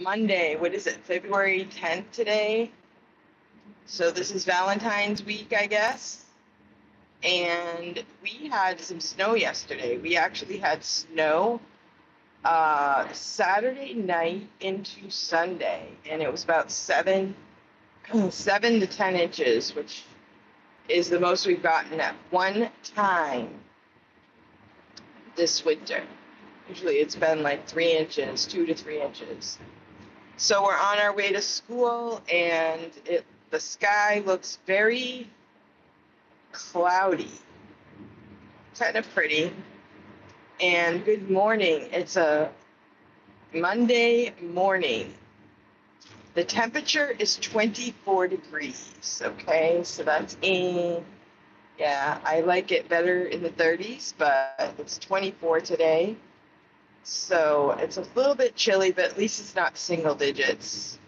Monday, what is it, February 10th today? So this is Valentine's week, I guess. And we had some snow yesterday. We actually had snow Saturday night into Sunday, and it was about 7 to 10 inches, which is the most we've gotten at one time this winter. Usually it's been like 3 inches, 2 to 3 inches. So we're on our way to school, and the sky looks very cloudy, kind of pretty. And good morning. It's a Monday morning. The temperature is 24 degrees, okay? So that's I like it better in the 30s, but it's 24 today. So it's a little bit chilly, but at least it's not single digits.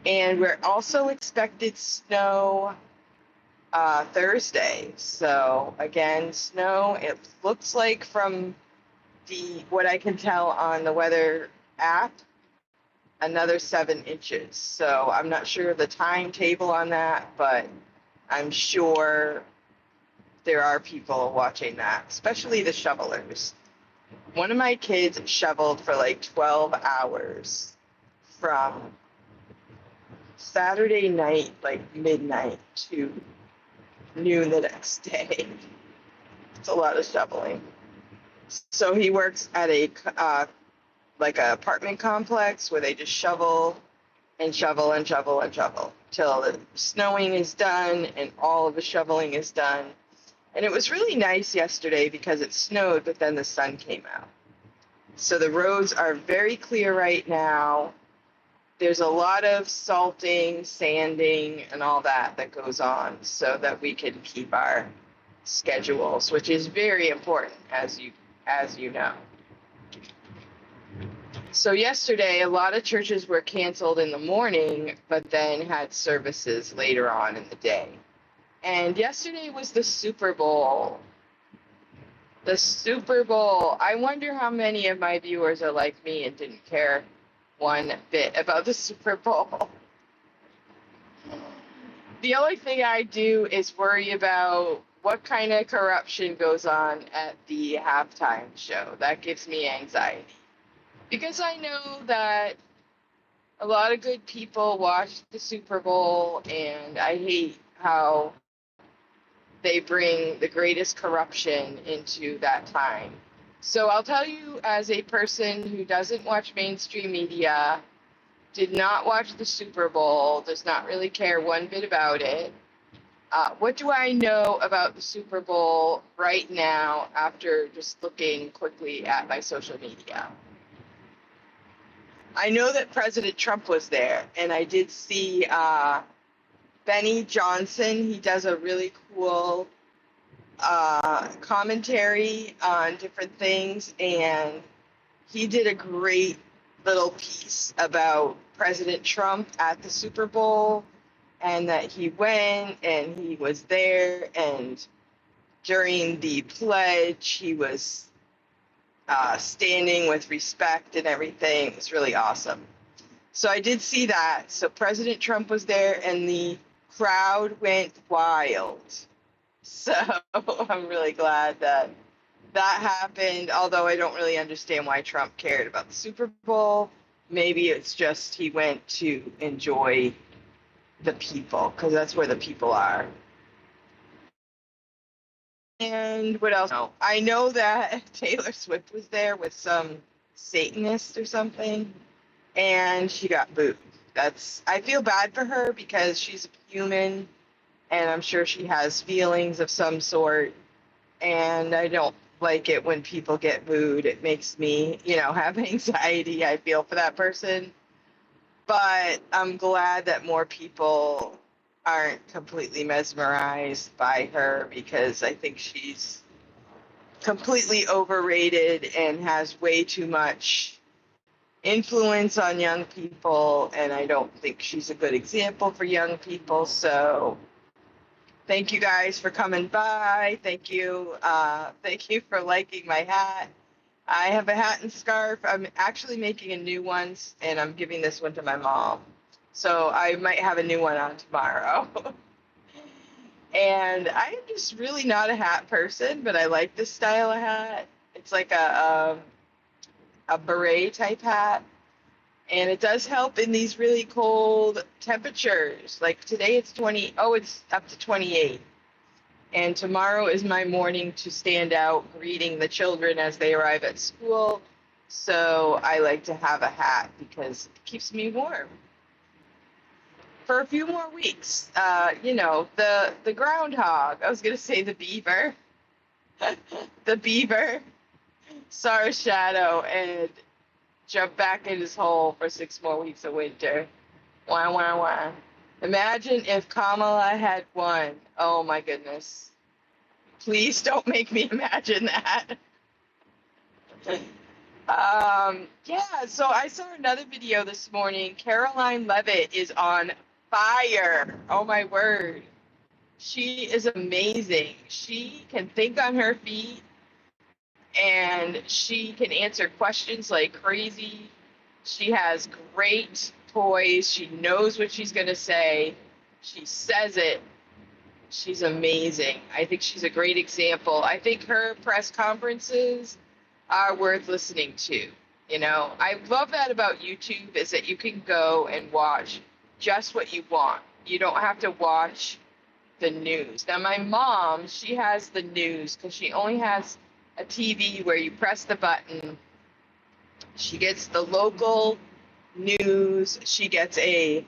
And we're also expected snow Thursday. So again, snow, it looks like from what I can tell on the weather app, another 7 inches. So I'm not sure of the timetable on that, but I'm sure there are people watching that, especially the shovelers. One of my kids shoveled for like 12 hours from Saturday night, like midnight, to noon the next day. It's a lot of shoveling. So he works at a like an apartment complex where they just shovel and shovel and shovel and shovel till the snowing is done and all of the shoveling is done. And it was really nice yesterday because it snowed, but then the sun came out. So the roads are very clear right now. There's a lot of salting, sanding, and all that goes on so that we can keep our schedules, which is very important, as you know. So yesterday, a lot of churches were canceled in the morning, but then had services later on in the day. And yesterday was the Super Bowl. The Super Bowl. I wonder how many of my viewers are like me and didn't care one bit about the Super Bowl. The only thing I do is worry about what kind of corruption goes on at the halftime show. That gives me anxiety. Because I know that a lot of good people watch the Super Bowl, and I hate how they bring the greatest corruption into that time. So I'll tell you, as a person who doesn't watch mainstream media, did not watch the Super Bowl, does not really care one bit about it, what do I know about the Super Bowl right now after just looking quickly at my social media? I know that President Trump was there, and I did see Benny Johnson. He does a really cool commentary on different things, and he did a great little piece about President Trump at the Super Bowl, and that he went and he was there, and during the pledge he was standing with respect and everything. It was really awesome. So I did see that. So President Trump was there, and the crowd went wild. So I'm really glad that happened, although I don't really understand why Trump cared about the Super Bowl. Maybe it's just he went to enjoy the people, because that's where the people are. And what else? No, I know that Taylor Swift was there with some Satanist or something, and she got booed. I feel bad for her because she's a human, and I'm sure she has feelings of some sort, and I don't like it when people get booed. It makes me, have anxiety. I feel for that person. But I'm glad that more people aren't completely mesmerized by her, because I think she's completely overrated and has way too much influence on young people, and I don't think she's a good example for young people. So thank you guys for coming by. Thank you for liking my hat. I have a hat and scarf. I'm actually making a new one, and I'm giving this one to my mom. So I might have a new one on tomorrow. And I'm just really not a hat person, but I like this style of hat. It's like a beret type hat, and it does help in these really cold temperatures. Like today it's 20, oh, it's up to 28. And tomorrow is my morning to stand out greeting the children as they arrive at school. So I like to have a hat because it keeps me warm for a few more weeks. The groundhog. I was gonna say the beaver. The beaver saw a shadow and jumped back in his hole for 6 more weeks of winter. Wah wah wah. Imagine if Kamala had won. Oh my goodness. Please don't make me imagine that. Yeah, so I saw another video this morning. Karoline Leavitt is on fire. Oh my word. She is amazing. She can think on her feet and she can answer questions like crazy. She has great poise. She knows what she's going to say. She says it. She's amazing. I think she's a great example. I think her press conferences are worth listening to. I love that about YouTube is that you can go and watch just what you want. You don't have to watch the news. Now, my mom, she has the news because she only has a TV where you press the button. She gets the local news. She gets a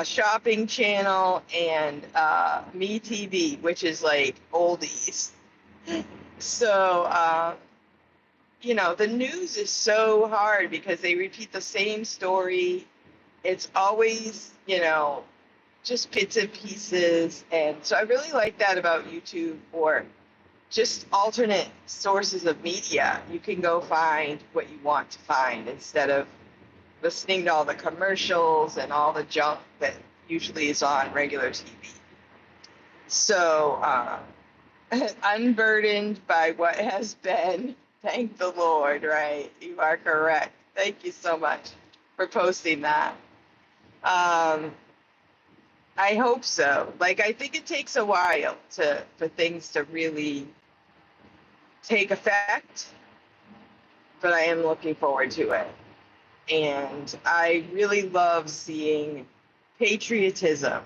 shopping channel and Me TV, which is like oldies. So, the news is so hard because they repeat the same story. It's always, just bits and pieces. And so I really like that about YouTube or just alternate sources of media. You can go find what you want to find instead of listening to all the commercials and all the junk that usually is on regular TV. So, unburdened by what has been, thank the Lord, right? You are correct. Thank you so much for posting that. I hope so. Like, I think it takes a while for things to really take effect, but I am looking forward to it. And I really love seeing patriotism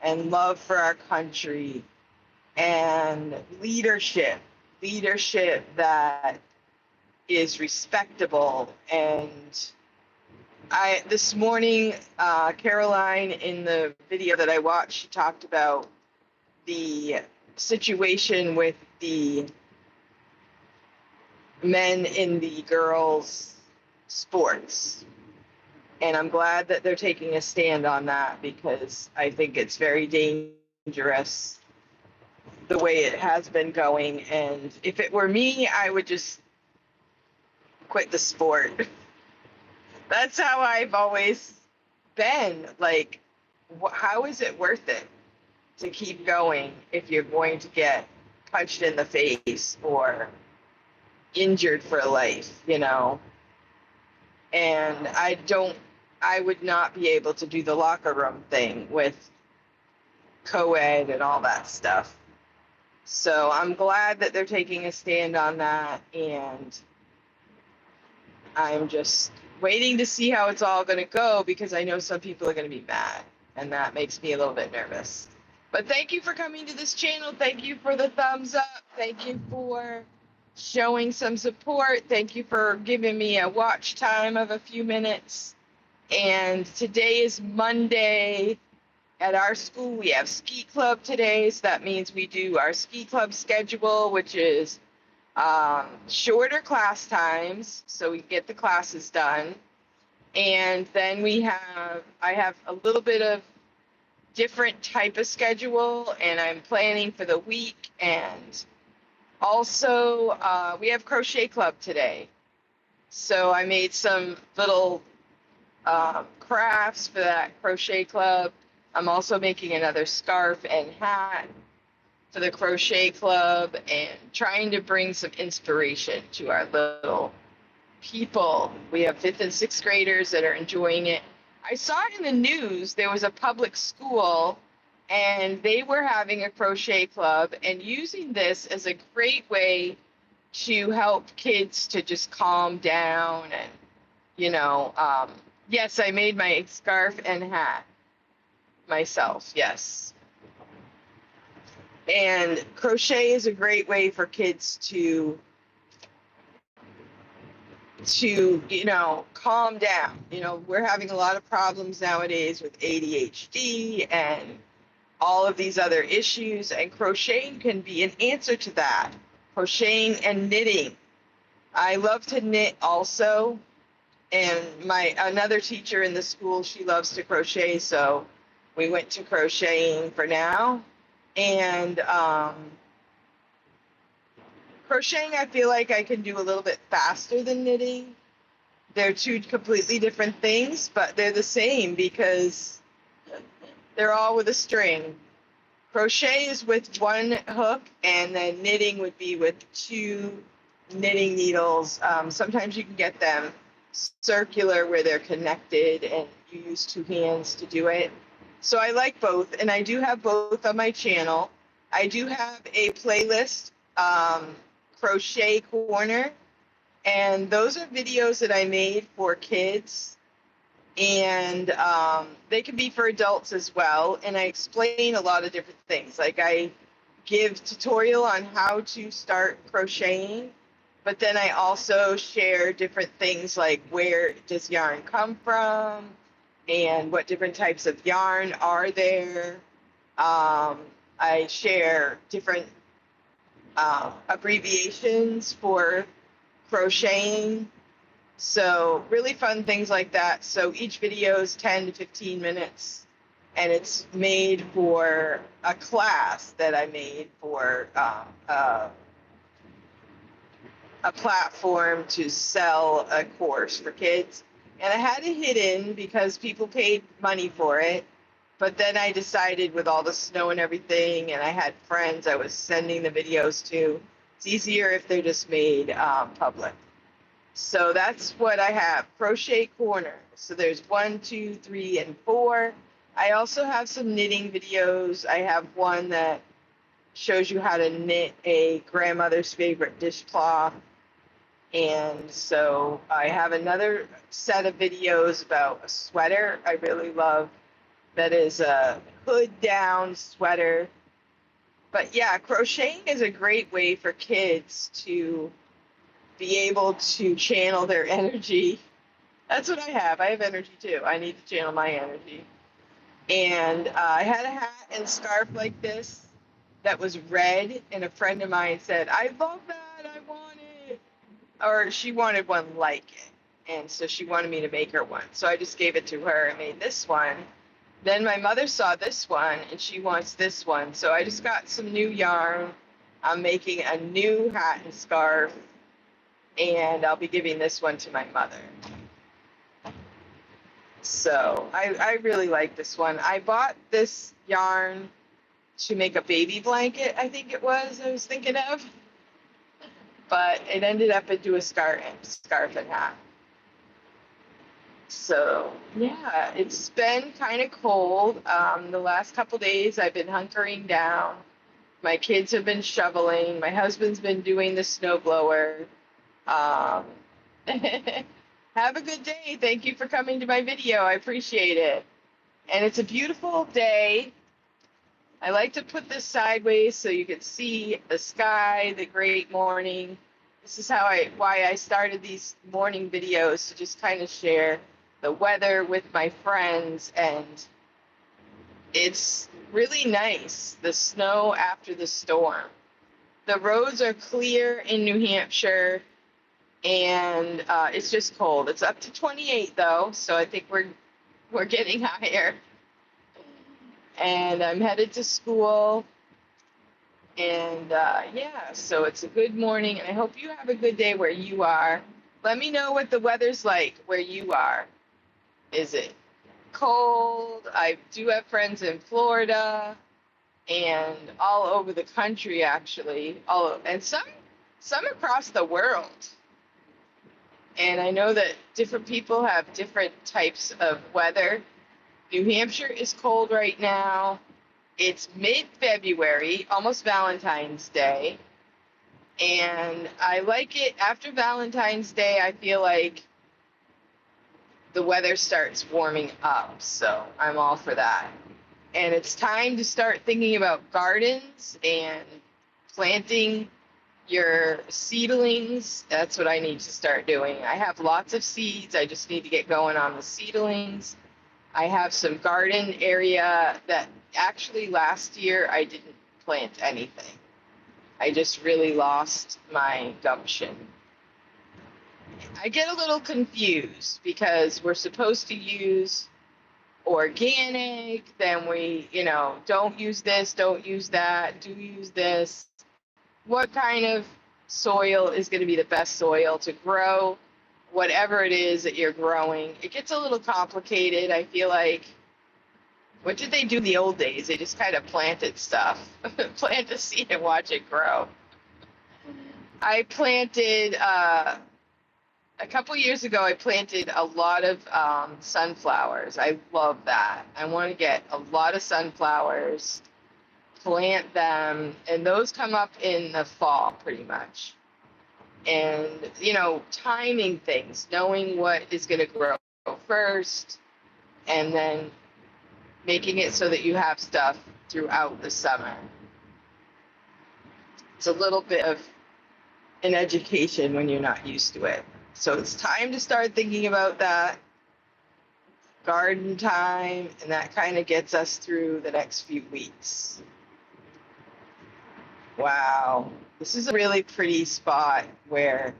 and love for our country and leadership that is respectable. And this morning, Karoline, in the video that I watched, she talked about the situation with the men in the girls' sports. And I'm glad that they're taking a stand on that because I think it's very dangerous the way it has been going. And if it were me, I would just quit the sport. That's how I've always been. Like, how is it worth it to keep going if you're going to get punched in the face or injured for life, And I would not be able to do the locker room thing with co-ed and all that stuff. So I'm glad that they're taking a stand on that, and I'm just waiting to see how it's all going to go because I know some people are going to be mad, and that makes me a little bit nervous. But thank you for coming to this channel. Thank you for the thumbs up. Thank you for showing some support. Thank you for giving me a watch time of a few minutes. And today is Monday. At our school, we have ski club today, so that means we do our ski club schedule, which is shorter class times, so we get the classes done. And then I have a little bit of different type of schedule, and I'm planning for the week. And also, we have crochet club today. So I made some little crafts for that crochet club. I'm also making another scarf and hat. for the crochet club and trying to bring some inspiration to our little people. We have 5th and 6th graders that are enjoying it. I saw in the news there was a public school and they were having a crochet club and using this as a great way to help kids to just calm down and, yes, I made my scarf and hat myself. Yes. And crochet is a great way for kids to calm down. We're having a lot of problems nowadays with ADHD and all of these other issues, and crocheting can be an answer to that. Crocheting and knitting. I love to knit also, and another teacher in the school, she loves to crochet, so we went to crocheting for now. And crocheting, I feel like I can do a little bit faster than knitting. They're two completely different things, but they're the same because they're all with a string. Crochet is with one hook, and then knitting would be with 2 knitting needles. Sometimes you can get them circular where they're connected and you use 2 hands to do it. So I like both, and I do have both on my channel. I do have a playlist, Crochet Corner, and those are videos that I made for kids, and they can be for adults as well, and I explain a lot of different things. Like I give tutorial on how to start crocheting, but then I also share different things like where does yarn come from and what different types of yarn are there. I share different abbreviations for crocheting. So really fun things like that. So each video is 10 to 15 minutes, and it's made for a class that I made for a platform to sell a course for kids. And I had it hidden because people paid money for it. But then I decided with all the snow and everything, and I had friends I was sending the videos to, it's easier if they're just made public. So that's what I have, Crochet Corner. So there's 1, 2, 3, and 4. I also have some knitting videos. I have one that shows you how to knit a grandmother's favorite dishcloth. And so I have another set of videos about a sweater I really love. That is a hood down sweater. But yeah, crocheting is a great way for kids to be able to channel their energy. That's what I have. I have energy too. I need to channel my energy. And I had a hat and scarf like this that was red, and a friend of mine said, I love that, I want it. Or she wanted one like it. And so she wanted me to make her one. So I just gave it to her and made this one. Then my mother saw this one and she wants this one. So I just got some new yarn. I'm making a new hat and scarf, and I'll be giving this one to my mother. So I really like this one. I bought this yarn to make a baby blanket, I think it was, I was thinking of. But it ended up into a scarf and hat. So yeah, it's been kind of cold. The last couple days I've been hunkering down. My kids have been shoveling. My husband's been doing the snowblower. Have a good day. Thank you for coming to my video. I appreciate it. And it's a beautiful day. I like to put this sideways so you can see the sky, the great morning. This is why I started these morning videos, to just kind of share the weather with my friends, and it's really nice, the snow after the storm. The roads are clear in New Hampshire, and it's just cold. It's up to 28 though, so I think we're getting higher. And I'm headed to school, and yeah, so it's a good morning, and I hope you have a good day where you are. Let me know what the weather's like where you are. Is it cold? I do have friends in Florida. and all over the country, actually, and some across the world. And I know that different people have different types of weather. New Hampshire is cold right now. It's mid-February, almost Valentine's Day. And I like it. After Valentine's Day, I feel like the weather starts warming up. So I'm all for that. And it's time to start thinking about gardens and planting your seedlings. That's what I need to start doing. I have lots of seeds. I just need to get going on the seedlings. I have some garden area that actually last year I didn't plant anything. I just really lost my gumption. I get a little confused because we're supposed to use organic, then we, don't use this, don't use that, do use this. What kind of soil is going to be the best soil to grow whatever it is that you're growing? It gets a little complicated. I feel like, what did they do in the old days? They just kind of planted stuff, plant a seed and watch it grow. I planted, a couple years ago, I planted a lot of sunflowers. I love that. I want to get a lot of sunflowers, plant them, and those come up in the fall pretty much. And, timing things, knowing what is going to grow first, and then making it so that you have stuff throughout the summer. It's a little bit of an education when you're not used to it. So it's time to start thinking about that garden time, and that kind of gets us through the next few weeks. Wow, this is a really pretty spot where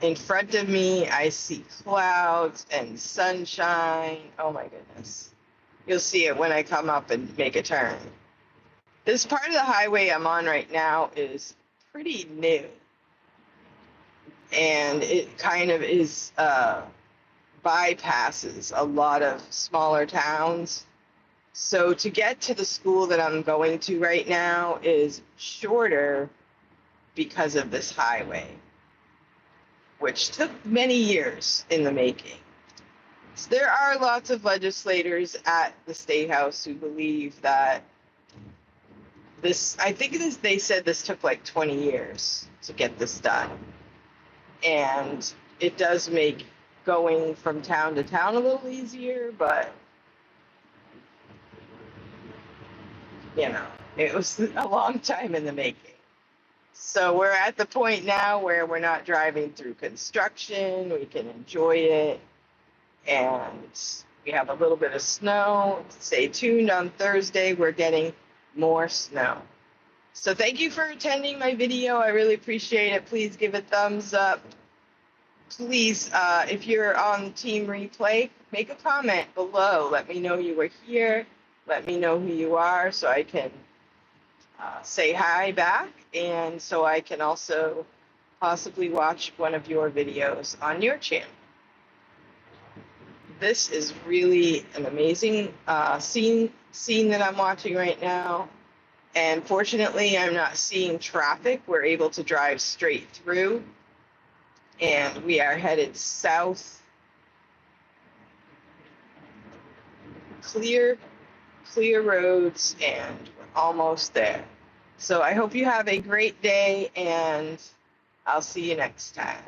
in front of me I see clouds and sunshine. Oh my goodness. You'll see it when I come up and make a turn. This part of the highway I'm on right now is pretty new. And it kind of is bypasses a lot of smaller towns. So to get to the school that I'm going to right now is shorter because of this highway, which took many years in the making. So there are lots of legislators at the State House who believe that they said this took like 20 years to get this done. And it does make going from town to town a little easier, but, it was a long time in the making. So we're at the point now where we're not driving through construction. We can enjoy it. And we have a little bit of snow. Stay tuned on Thursday. We're getting more snow. So thank you for attending my video. I really appreciate it. Please give a thumbs up. Please, if you're on Team Replay, make a comment below. Let me know you were here. Let me know who you are so I can say hi back, and so I can also possibly watch one of your videos on your channel. This is really an amazing scene that I'm watching right now. And fortunately, I'm not seeing traffic. We're able to drive straight through. And we are headed south. Clear roads, and we're almost there. So I hope you have a great day, and I'll see you next time.